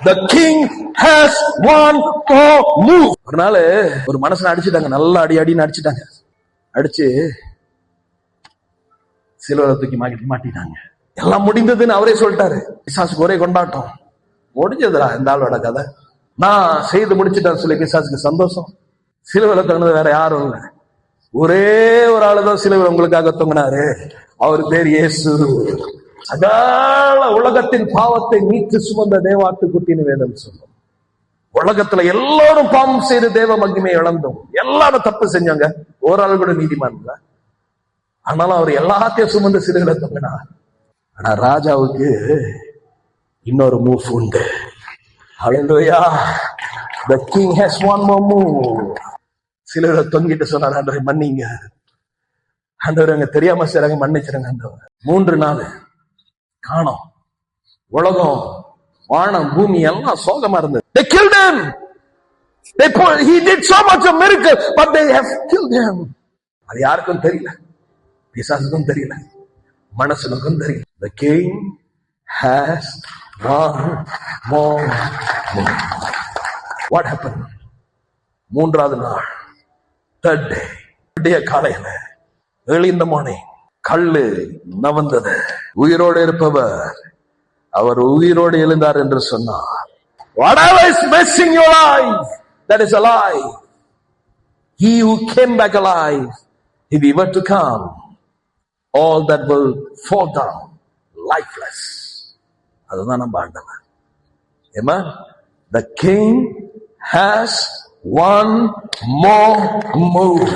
The king has one more move. ஒரு நாள் ஒரு மனுஷனை அடிச்சுட்டாங்க, நல்லா அடின்னு அடிச்சுட்டாங்க. அடிச்சு சிலுவையில தூக்கி மாட்டிட்டாங்க. எல்லாம் முடிந்ததுன்னு அவரே சொல்லிட்டாரு. பிசாசுக்கு ஒரே கொண்டாட்டம். முடிஞ்சதுடா இந்த ஆளோட கதை, நான் செய்து முடிச்சுட்டேன்னு சொல்லி பிசாசுக்கு சந்தோஷம். சிலுவையில தொங்கினது வேற யாரும் இல்லை, ஒரே ஒரு ஆளுதான் சிலுவையில உங்களுக்காக தொங்கினாரு. அவர் பேர் இயேசு. சகல உலகத்தின் பாவத்தை மீட்டு சுமந்த தேவாட்டுக்குட்டின்னு வேதம் சொல்லும். உலகத்துல எல்லாரும் பாவம் செய்து தேவ மகிமை இழந்தோம், எல்லாரும் தப்பு செஞ்சாங்க, ஒரு ஆள் கூட நீதிமான் இல்ல. ஆனாலும் அவர் எல்லாத்தையும் சுமந்து சிலுவையில தொங்கினார். ஆனா ராஜாவுக்கு இன்னொரு மூவ் உண்டு. ஹல்லேலூயா. The king has one more move. சிலுவையில தொங்கிட்டு சொன்னார், ஆண்டவரே மன்னிங்க, ஆண்டவரே அங்க தெரியாம செய்றாங்க, மன்னிச்சிருங்க ஆண்டவரே. 3 நாள் காணோம். உலகம், வானம், பூமி எல்லாம் சோகமா இருந்தது. They killed him. He did so much of miracle, but they have killed him. அது யாருக்கும் தெரியல, பிசாசுக்கும் தெரியல, மனுஷனுக்கும் தெரியல. The king has one more move. What happened? 3வது நாள், third day, காலையில early in the morning, கல்லு நவந்தது. உயிரோடு இருப்பவர் அவர் உயிரோடு எழுந்தார் என்று சொன்னார். Whatever is messing your life, that is alive. He who came back alive, if he were to come, all that will fall down lifeless. அதுதான் நம்ம ஆண்டவர். Amen. The king has one more move.